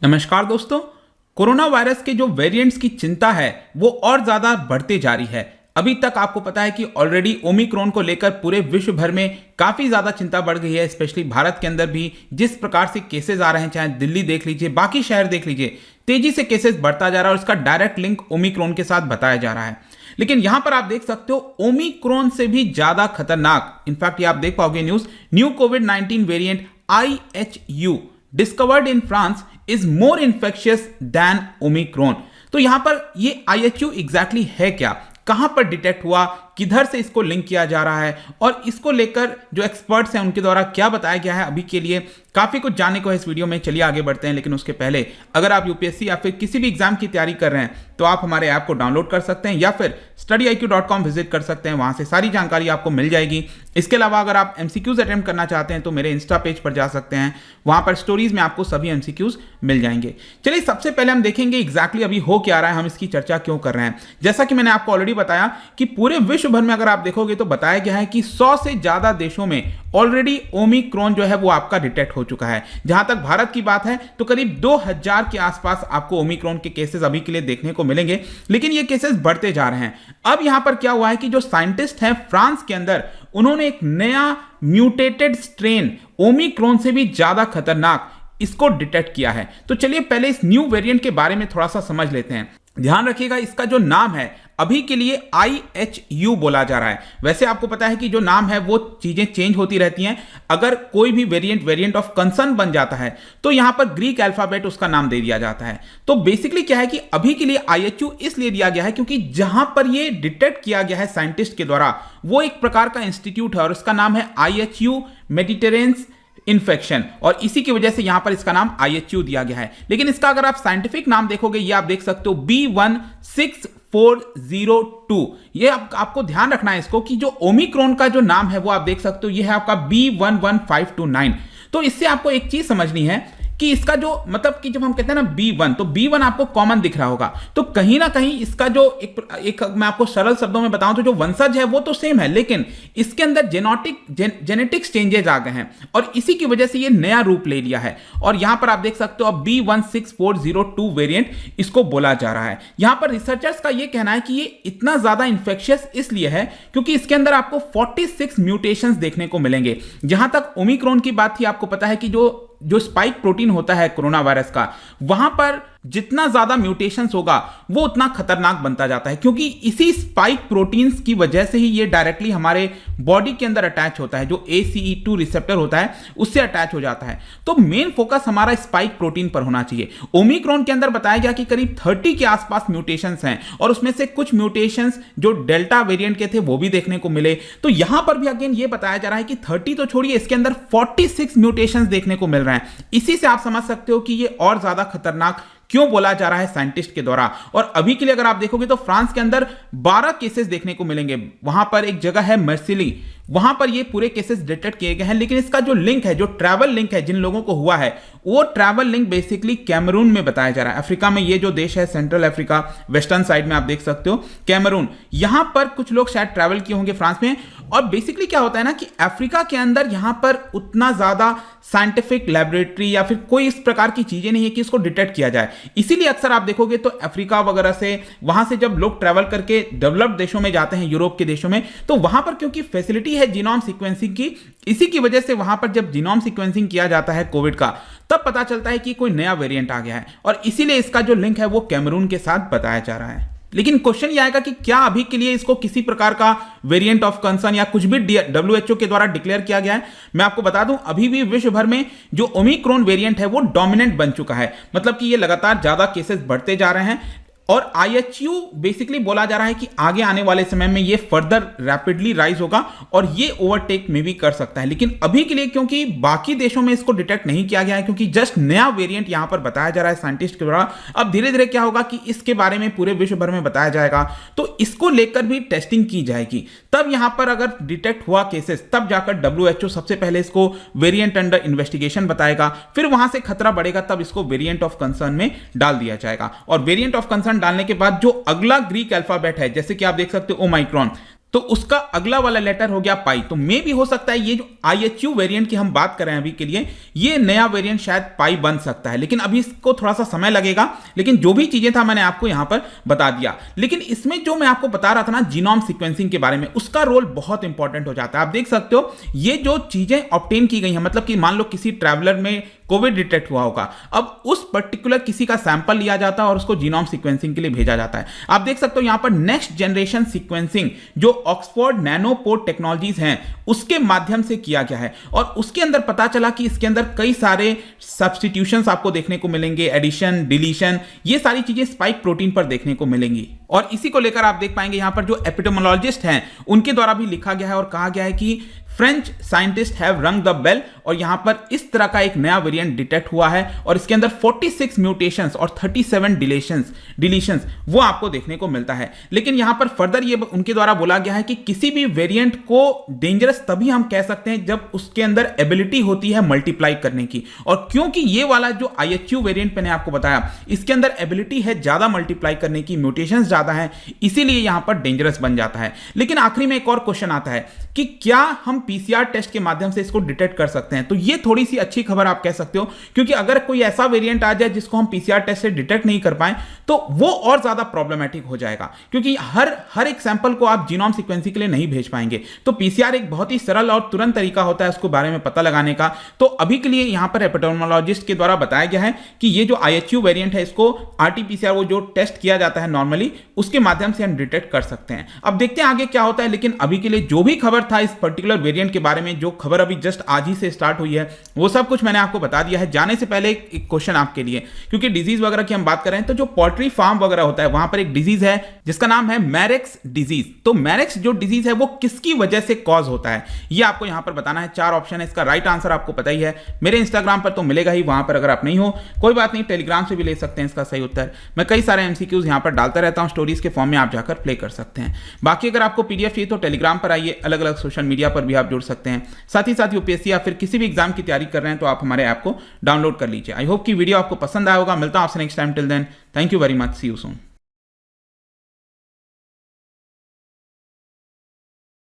नमस्कार दोस्तों। Corona virus के जो वेरिएंट्स की चिंता है वो और ज़्यादा बढ़ते जा रही है। अभी तक आपको पता है कि ऑलरेडी ओमिक्रॉन को लेकर पूरे विश्व भर में काफ़ी ज़्यादा चिंता बढ़ गई है। स्पेशली भारत के अंदर भी जिस प्रकार से केसेस आ रहे हैं, चाहे दिल्ली देख लीजिए, बाकी शहर देख लीजिए, तेजी से केसेस बढ़ता जा रहा है और इसका डायरेक्ट लिंक ओमिक्रॉन के साथ बताया जा रहा है। लेकिन यहां पर आप देख सकते हो ओमिक्रॉन से भी ज़्यादा खतरनाक, इनफैक्ट ये आप देख पाओगे न्यू कोविड-19 variant IHU discovered in France is more infectious than Omicron. तो यहां पर ये IHU एग्जैक्टली है क्या, कहां पर डिटेक्ट हुआ, किधर से इसको लिंक किया जा रहा है और इसको लेकर जो एक्सपर्ट्स हैं उनके द्वारा क्या बताया गया है, अभी के लिए काफ़ी कुछ जानने को है इस वीडियो में। चलिए आगे बढ़ते हैं। लेकिन उसके पहले अगर आप यूपीएससी या फिर किसी भी एग्जाम की तैयारी कर रहे हैं तो आप हमारे ऐप को डाउनलोड कर सकते हैं या फिर studyIQ.com विजिट कर सकते हैं, वहां से सारी जानकारी आपको मिल जाएगी। इसके अलावा अगर आप MCQs अटेम्प्ट करना चाहते हैं तो मेरे इंस्टा पेज पर जा सकते हैं, वहां पर स्टोरीज में आपको सभी MCQs मिल जाएंगे। चलिए सबसे पहले हम देखेंगे एग्जैक्टली अभी हो क्या रहा है, हम इसकी चर्चा क्यों कर रहे हैं। जैसा कि मैंने आपको ऑलरेडी बताया कि पूरे विश्व भर में अगर आप देखोगे तो बताया गया है कि 100 से ज्यादा देशों में ऑलरेडी ओमिक्रॉन जो है वो आपका डिटेक्ट हो चुका है। जहां तक भारत की बात है तो करीब 2000 के आसपास आपको ओमिक्रॉन के केसेस अभी के लिए देखने को मिलेंगे, लेकिन ये केसेस बढ़ते जा रहे हैं। अब यहां पर क्या हुआ है कि जो साइंटिस्ट हैं फ्रांस के अंदर, उन्होंने एक नया म्यूटेटेड स्ट्रेन ओमिक्रॉन से भी ज्यादा खतरनाक इसको डिटेक्ट किया है। तो चलिए पहले इस न्यू वेरिएंट के बारे में थोड़ा सा समझ लेते हैं। ध्यान रखिएगा, इसका जो नाम है अभी के लिए IHU बोला जा रहा है। वैसे आपको पता है कि जो नाम है वो चीजें चेंज होती रहती हैं। अगर कोई भी वेरिएंट ऑफ कंसर्न बन जाता है तो यहां पर ग्रीक अल्फाबेट उसका नाम दे दिया जाता है। तो बेसिकली क्या है कि अभी के लिए IHU इसलिए दिया गया है क्योंकि जहां पर ये डिटेक्ट किया गया है साइंटिस्ट के द्वारा, वो एक प्रकार का इंस्टीट्यूट है और उसका नाम है IHU मेडिटेरेन्स इन्फेक्शन, और इसी की वजह से यहां पर इसका नाम IHU दिया गया है। लेकिन इसका अगर आप साइंटिफिक नाम देखोगे, ये आप देख सकते हो B16402। ये आपको ध्यान रखना है इसको कि जो ओमिक्रॉन का जो नाम है वो आप देख सकते हो, ये है आपका B11529। तो इससे आपको एक चीज समझनी है कि इसका जो मतलब कि जब हम कहते हैं ना B1, तो B1 आपको कॉमन दिख रहा होगा, तो कहीं ना कहीं इसका जो एक मैं आपको सरल शब्दों में बताऊं तो जो वंशज है वो तो सेम है, लेकिन इसके अंदर जेनेटिक्स चेंजेस आ गए हैं और इसी की वजह से ये नया रूप ले लिया है। और यहां पर आप देख सकते हो अब B16402 वेरिएंट इसको बोला जा रहा है। यहां पर रिसर्चर्स का ये कहना है कि ये इतना ज्यादा इंफेक्शियस इसलिए है क्योंकि इसके अंदर आपको 46 म्यूटेशंस देखने को मिलेंगे। जहां तक ओमिक्रॉन की बात थी, आपको पता है कि जो स्पाइक प्रोटीन होता है कोरोना वायरस का, वहां पर जितना ज्यादा म्यूटेशंस होगा वो उतना खतरनाक बनता जाता है, क्योंकि इसी स्पाइक प्रोटीन्स की वजह से ही ये डायरेक्टली हमारे बॉडी के अंदर अटैच होता है। जो ACE2 रिसेप्टर होता है उससे अटैच हो जाता है। तो मेन फोकस हमारा स्पाइक प्रोटीन पर होना चाहिए। ओमिक्रॉन के अंदर बताया गया कि करीब 30 के आसपास म्यूटेशंस हैं और उसमें से कुछ म्यूटेशंस जो डेल्टा वेरिएंट के थे वो भी देखने को मिले। तो यहां पर भी अगेन ये बताया जा रहा है कि 30 तो छोड़िए, इसके अंदर 46 म्यूटेशंस देखने को मिल रहे हैं। इसी से आप समझ सकते हो कि ये और ज्यादा खतरनाक क्यों बोला जा रहा है साइंटिस्ट के द्वारा। और अभी के लिए अगर आप देखोगे तो फ्रांस के अंदर 12 केसेस देखने को मिलेंगे। वहां पर एक जगह है मर्सिली, वहां पर ये पूरे केसेस डिटेक्ट किए गए हैं। लेकिन इसका जो लिंक है, जो ट्रैवल लिंक है जिन लोगों को हुआ है, वो ट्रैवल लिंक बेसिकली कैमरून में बताया जा रहा है। अफ्रीका में ये जो देश है, सेंट्रल अफ्रीका, वेस्टर्न साइड में आप देख सकते हो कैमरून, यहां पर कुछ लोग शायद ट्रैवल किए होंगे फ्रांस में। और बेसिकली क्या होता है ना कि अफ्रीका के अंदर यहां पर उतना ज्यादा साइंटिफिक लैबोरेटरी या फिर कोई इस प्रकार की चीजें नहीं है कि इसको डिटेक्ट किया जाए। इसीलिए अक्सर आप देखोगे तो अफ्रीका वगैरह से, वहां से जब लोग ट्रैवल करके डेवलप्ड देशों में जाते हैं, यूरोप के देशों में, तो वहां पर क्योंकि फैसिलिटी है जीनोम सीक्वेंसिंग की, इसी की वजह से वहां पर जब जीनोम सीक्वेंसिंग किया जाता है कोविड का, तब पता चलता है कि कोई नया वेरिएंट आ गया है और इसीलिए इसका जो लिंक है वो कैमरून के साथ बताया जा रहा है। लेकिन क्वेश्चन ये आएगा कि क्या अभी के लिए इसको किसी प्रकार का वेरिएंट ऑफ कंसर्न या कुछ भी WHO के द्वारा डिक्लेयर किया गया है? मैं आपको बता दूं, अभी भी विश्व भर में जो ओमिक्रॉन वेरिएंट है वो डोमिनेंट बन चुका है। मतलब कि ये लगातार ज्यादा केसेस बढ़ते जा रहे हैं और IHU बेसिकली बोला जा रहा है कि आगे आने वाले समय में ये फर्दर रैपिडली राइज होगा और ये ओवरटेक में भी कर सकता है। लेकिन अभी के लिए क्योंकि बाकी देशों में इसको डिटेक्ट नहीं किया गया है, क्योंकि जस्ट नया वेरिएंट यहां पर बताया जा रहा है साइंटिस्ट के द्वारा, अब धीरे धीरे क्या होगा कि इसके बारे में पूरे विश्व भर में बताया जाएगा, तो इसको लेकर भी टेस्टिंग की जाएगी। तब यहां पर अगर डिटेक्ट हुआ केसेस, तब जाकर WHO सबसे पहले इसको वेरिएंट अंडर इन्वेस्टिगेशन बताएगा, फिर वहां से खतरा बढ़ेगा तब इसको वेरिएंट ऑफ कंसर्न में डाल दिया जाएगा। और वेरिएंट ऑफ कंसर्न डालने के बाद जो अगला ग्रीक अल्फाबेट है, जैसे कि आप देख सकते हो ओमाइक्रॉन, तो उसका अगला वाला लेटर हो गया पाई। तो मे भी हो सकता है ये जो IHU वेरिएंट की हम बात कर रहे हैं अभी के लिए, ये नया वेरिएंट शायद पाई बन सकता है, लेकिन अभी इसको थोड़ा सा समय लगेगा। लेकिन जो भी चीजें था मैंने आपको यहां पर बता दिया। लेकिन इसमें जो मैं आपको बता रहा था ना जीनोम सीक्वेंसिंग के बारे में, उसका रोल बहुत इंपॉर्टेंट हो जाता है। आप देख सकते हो ये जो चीजें ऑब्टेन की गई हैं, मतलब कि मान लो किसी ट्रैवलर में कोविड डिटेक्ट हुआ होगा, अब उस पर्टिकुलर किसी का सैंपल लिया जाता है और उसको जीनोम सीक्वेंसिंग के लिए भेजा जाता है। आप देख सकते हो यहां पर नेक्स्ट जनरेशन सीक्वेंसिंग जो ऑक्सफोर्ड नैनोपोर्ट टेक्नोलॉजीज हैं उसके माध्यम से किया गया है, और उसके अंदर पता चला कि इसके अंदर कई सारे सब्स्टिट्यूशंस आपको देखने को मिलेंगे, एडिशन, डिलीशन, ये सारी चीजें स्पाइक प्रोटीन पर देखने को मिलेंगी। और इसी को लेकर आप देख पाएंगे यहां पर जो एपिडेमियोलॉजिस्ट हैं उनके द्वारा भी लिखा गया है और कहा गया है कि फ्रेंच साइंटिस्ट हैव रंग द बेल, और यहां पर इस तरह का एक नया वेरिएंट डिटेक्ट हुआ है और इसके अंदर 46 म्यूटेशंस और 37 डिलीशंस वो आपको देखने को मिलता है। लेकिन यहां पर फर्दर ये उनके द्वारा बोला गया है कि किसी भी वेरिएंट को डेंजरस तभी हम कह सकते हैं जब उसके अंदर एबिलिटी होती है मल्टीप्लाई करने की, और क्योंकि ये वाला जो IHU वेरिएंट मैंने आपको बताया इसके अंदर एबिलिटी है ज्यादा मल्टीप्लाई करने की, म्यूटेशंस ज्यादा है, इसीलिए यहां पर डेंजरस बन जाता है। लेकिन आखिरी में एक और क्वेश्चन आता है कि क्या हम PCR टेस्ट के माध्यम से इसको डिटेक्ट कर सकते हैं? तो ये थोड़ी सी अच्छी खबर आप कह सकते हो, क्योंकि अगर कोई ऐसा वेरिएंट आ जाए जिसको हम PCR टेस्ट से डिटेक्ट नहीं कर पाए तो वो और ज्यादा प्रॉब्लमेटिक हो जाएगा, क्योंकि हर एक सैंपल को आप जीनोम सीक्वेंसिंग के लिए नहीं भेज पाएंगे। तो PCR एक बहुत ही सरल और तुरंत तरीका होता है उसको बारे में पता लगाने का। तो अभी के लिए यहां पर एपिडेमियोलॉजिस्ट के द्वारा बताया गया है कि ये जो IHU वेरिएंट है इसको RT-PCR वो जो टेस्ट किया जाता है नॉर्मली, उसके माध्यम से हम डिटेक्ट कर सकते हैं। अब देखते हैं आगे क्या होता है। लेकिन अभी के लिए जो भी खबर था इस पर्टिकुलर वेरिएंट के बारे में, जो खबर अभी जस्ट आज ही से स्टार्ट हुई है, वो सब कुछ मैंने आपको बता दिया है। जाने से पहले एक क्वेश्चन आपके लिए, क्योंकि डिजीज वगैरह की हम बात कर रहे हैं, तो जो पोल्ट्री फार्म वगैरह होता है वहां पर एक डिजीज है जिसका नाम है मैरेक्स डिजीज। तो मैरेक्स जो डिजीज है वो किसकी वजह से कॉज होता है ये आपको यहां पर बताना है। 4 ऑप्शन है, इसका राइट आंसर आपको पता ही है। मेरे इंस्टाग्राम पर तो मिलेगा ही, वहां पर अगर आप नहीं हो कोई बात नहीं, टेलीग्राम से भी ले सकते हैं इसका सही उत्तर। मैं कई सारे MCQs यहां पर डालता रहता हूं, स्टोरीज के फॉर्म में आप जाकर प्ले कर सकते हैं। बाकी अगर आपको PDF चाहिए तो टेलीग्राम पर आइए, अलग अलग सोशल मीडिया पर भी आप जुड़ सकते हैं। साथ ही साथ UPSC या फिर किसी भी एग्जाम की तैयारी कर रहे हैं तो आप हमारे ऐप को डाउनलोड कर लीजिए। आई होप कि वीडियो आपको पसंद आया होगा। मिलता हूं आपसे next time. Till then, thank you very much, see you soon.